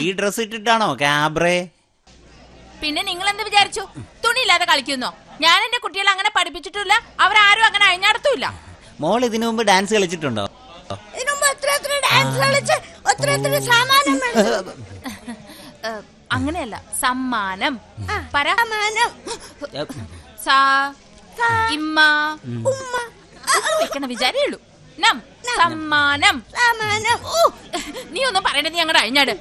ഈ dress ഇട്ടിട്ടാണോ cabaret? പിന്നെ നിങ്ങൾ എന്ത് വിചാരിച്ചു? തുണിയില്ലാതെ കളിക്കുന്നോ? ഞാൻ എന്റെ കുട്ടികളെ അങ്ങനെ പഠിപ്പിച്ചിട്ടില്ല. അവരാരും അങ്ങനെ അഴിഞ്ഞാടത്തുമില്ല. മോൾ ഇതിനു മുമ്പ് ഡാൻസ് കളിച്ചിട്ടുണ്ടോ? അങ്ങനെയല്ല, സമ്മാനം. വെക്കണ വിചാരിയുള്ളൂ. സമ്മാനം. നീ ഒന്നും പറയണത് ഞങ്ങളുടെ അഴിഞ്ഞാട്.